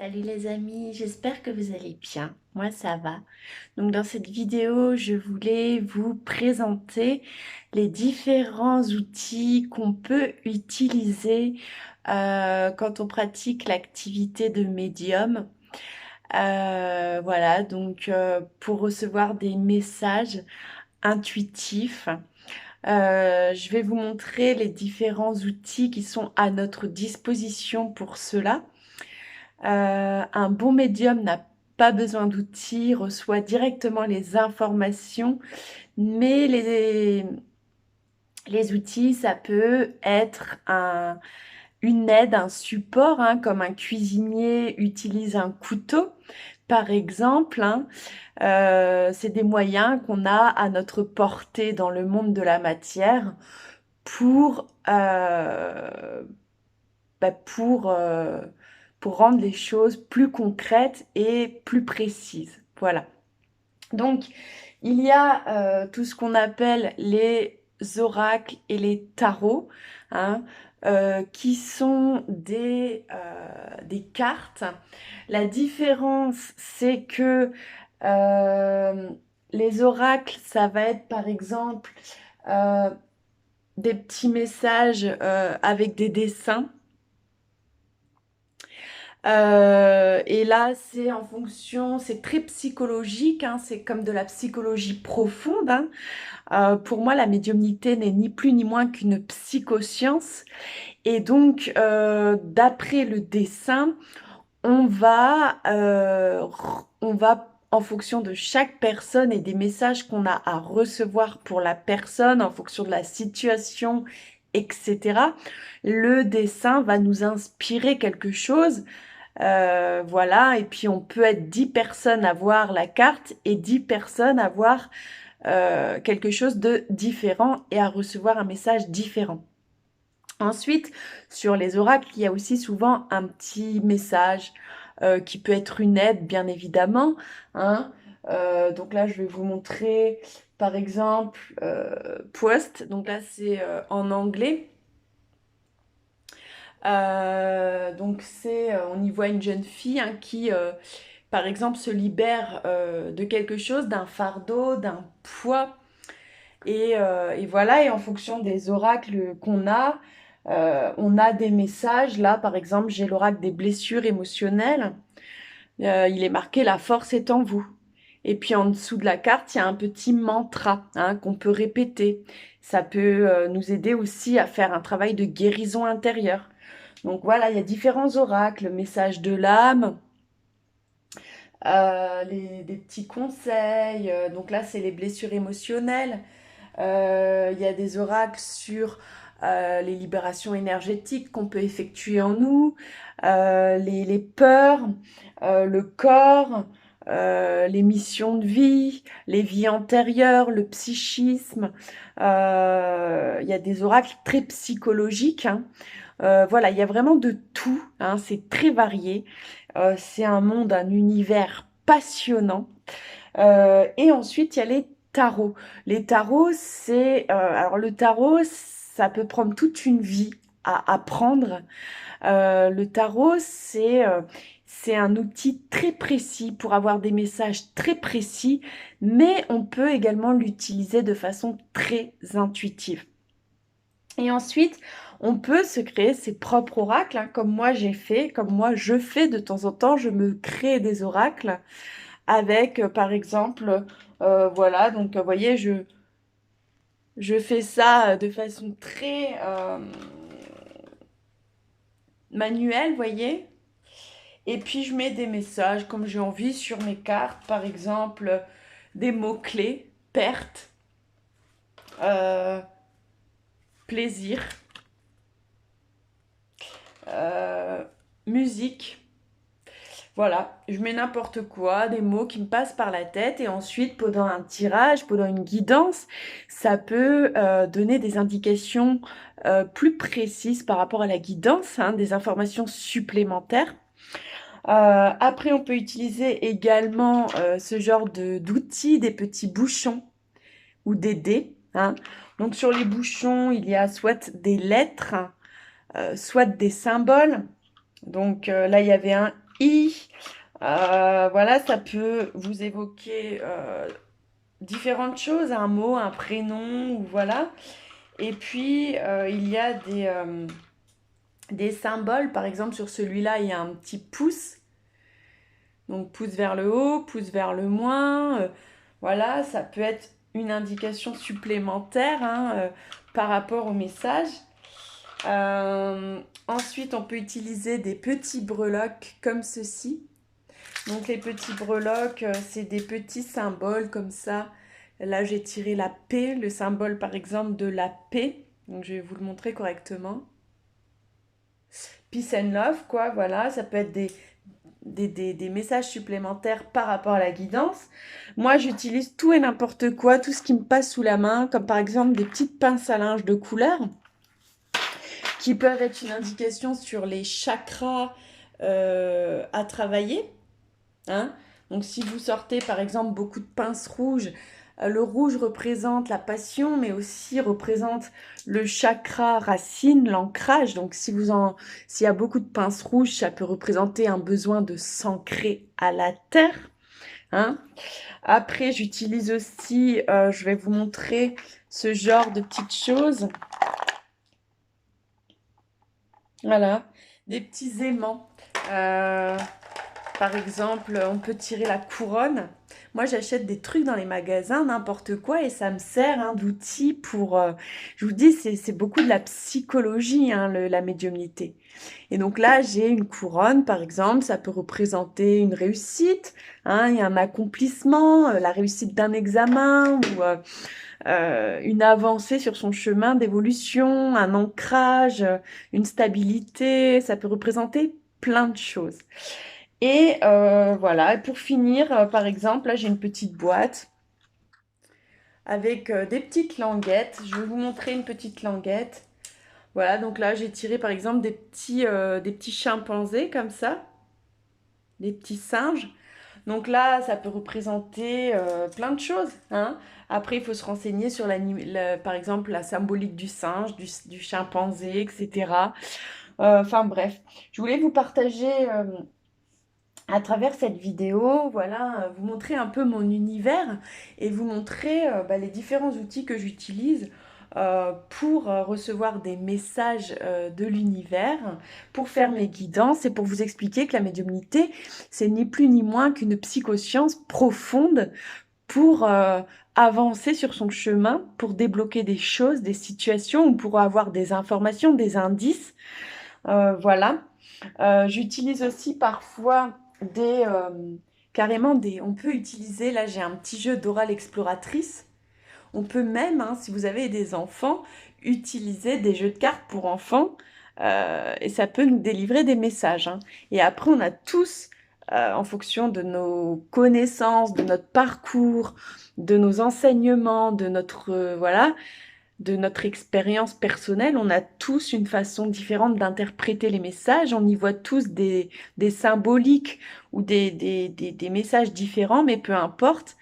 Salut les amis, j'espère que vous allez bien. Moi ça va. Donc dans cette vidéo, je voulais vous présenter les différents outils qu'on peut utiliser quand on pratique l'activité de médium. Voilà, donc pour recevoir des messages intuitifs. Je vais vous montrer les différents outils qui sont à notre disposition pour cela. Un bon médium n'a pas besoin d'outils, reçoit directement les informations, mais les outils, ça peut être une aide, un support, hein, comme un cuisinier utilise un couteau, par exemple. C'est des moyens qu'on a à notre portée dans le monde de la matière pour, bah, pour rendre les choses plus concrètes et plus précises. Voilà. Donc, il y a tout ce qu'on appelle les oracles et les tarots, hein, qui sont des cartes. La différence, c'est que euh, les oracles, ça va être par exemple euh, des petits messages avec des dessins. Et là, c'est en fonction, c'est très psychologique, hein, c'est comme de la psychologie profonde, hein. Pour moi, la médiumnité n'est ni plus ni moins qu'une psychoscience. Et donc, d'après le dessin, on va, en fonction de chaque personne et des messages qu'on a à recevoir pour la personne, en fonction de la situation, etc., le dessin va nous inspirer quelque chose. Voilà, et puis on peut être 10 personnes à voir la carte et 10 personnes à voir quelque chose de différent et à recevoir un message différent. Ensuite, sur les oracles, il y a aussi souvent un petit message qui peut être une aide, bien évidemment, hein. Donc là, je vais vous montrer, par exemple, Post. Donc là, c'est en anglais. Donc on y voit une jeune fille, hein, qui, par exemple, se libère de quelque chose, d'un fardeau, d'un poids. Et voilà, et en fonction des oracles on a des messages. Là, par exemple, j'ai l'oracle des blessures émotionnelles. Il est marqué «La force est en vous». Et puis en dessous de la carte, il y a un petit mantra, hein, qu'on peut répéter. Ça peut nous aider aussi à faire un travail de guérison intérieure. Donc voilà, il y a différents oracles, messages de l'âme, des petits conseils. Donc là, c'est les blessures émotionnelles. Il y a des oracles sur les libérations énergétiques qu'on peut effectuer en nous, les peurs, le corps, les missions de vie, les vies antérieures, le psychisme. Il y a des oracles très psychologiques, hein. Voilà, il y a vraiment de tout, hein, c'est très varié. C'est un monde, un univers passionnant. Et ensuite, il y a les tarots. Les tarots, alors le tarot, ça peut prendre toute une vie à apprendre. Le tarot, c'est un outil très précis pour avoir des messages très précis, mais on peut également l'utiliser de façon très intuitive. Et ensuite, on peut se créer ses propres oracles, hein, comme moi j'ai fait, comme moi je fais de temps en temps, je me crée des oracles avec, par exemple, voilà, donc vous voyez, je fais ça de façon très manuelle, vous voyez. Et puis je mets des messages comme j'ai envie sur mes cartes, par exemple, des mots-clés, perte, euh, plaisir, euh, musique. Voilà, je mets n'importe quoi, des mots qui me passent par la tête et ensuite, pendant un tirage, pendant une guidance, ça peut donner des indications plus précises par rapport à la guidance, hein, des informations supplémentaires. Après, on peut utiliser également ce genre d'outils, des petits bouchons ou des dés, hein. Donc sur les bouchons, il y a soit des lettres, soit des symboles. Donc là, il y avait un I. Voilà, ça peut vous évoquer différentes choses, un mot, un prénom, ou voilà. Et puis, il y a des symboles. Par exemple, sur celui-là, il y a un petit pouce. Donc, pouce vers le haut, pouce vers le moins. Voilà, ça peut être une indication supplémentaire hein, par rapport au message. Ensuite, on peut utiliser des petits breloques comme ceci. Donc les petits breloques, c'est des petits symboles comme ça. Là, j'ai tiré la P, le symbole par exemple de la paix. Donc je vais vous le montrer correctement. Peace and love, quoi, voilà. Ça peut être des messages supplémentaires par rapport à la guidance. Moi, j'utilise tout et n'importe quoi, tout ce qui me passe sous la main, comme par exemple des petites pinces à linge de couleur, qui peuvent être une indication sur les chakras à travailler. Hein. Donc si vous sortez par exemple beaucoup de pinces rouges, le rouge représente la passion, mais aussi représente le chakra racine, l'ancrage. Donc s'il y a beaucoup de pinces rouges, ça peut représenter un besoin de s'ancrer à la terre. Hein. Après, j'utilise aussi, je vais vous montrer ce genre de petites choses. Voilà, des petits aimants. Par exemple, on peut tirer la couronne. Moi, j'achète des trucs dans les magasins, n'importe quoi, et ça me sert hein, d'outil pour... je vous dis, c'est beaucoup de la psychologie, hein, la médiumnité. Et donc là, j'ai une couronne, par exemple, ça peut représenter une réussite, hein, il y a un accomplissement, la réussite d'un examen, ou une avancée sur son chemin d'évolution, un ancrage, une stabilité, ça peut représenter plein de choses. Et voilà, et pour finir, par exemple, là j'ai une petite boîte avec des petites languettes. Je vais vous montrer une petite languette. Voilà, donc là j'ai tiré par exemple des petits chimpanzés comme ça, des petits singes. Donc là, ça peut représenter plein de choses. Hein. Après, il faut se renseigner sur, par exemple, la symbolique du singe, du chimpanzé, etc. Enfin bref, je voulais vous partager à travers cette vidéo, voilà, vous montrer un peu mon univers et vous montrer les différents outils que j'utilise pour recevoir des messages de l'univers, pour faire mes guidances et pour vous expliquer que la médiumnité, c'est ni plus ni moins qu'une psychoscience profonde pour avancer sur son chemin, pour débloquer des choses, des situations ou pour avoir des informations, des indices. Voilà. J'utilise aussi parfois carrément on peut utiliser, là j'ai un petit jeu d'oral exploratrice. On peut même, hein, si vous avez des enfants, utiliser des jeux de cartes pour enfants et ça peut nous délivrer des messages. Hein. Et après, on a tous, en fonction de nos connaissances, de notre parcours, de nos enseignements, de notre, voilà, de notre expérience personnelle, on a tous une façon différente d'interpréter les messages, on y voit tous des symboliques ou des messages différents, mais peu importe,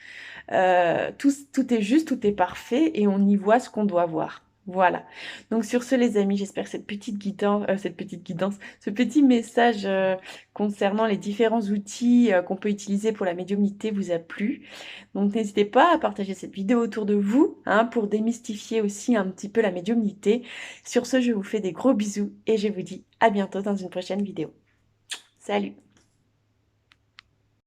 tout est juste, tout est parfait et on y voit ce qu'on doit voir. Voilà. Donc sur ce, les amis, j'espère que cette petite guidance, ce petit message concernant les différents outils qu'on peut utiliser pour la médiumnité vous a plu. Donc n'hésitez pas à partager cette vidéo autour de vous hein, pour démystifier aussi un petit peu la médiumnité. Sur ce, je vous fais des gros bisous et je vous dis à bientôt dans une prochaine vidéo. Salut!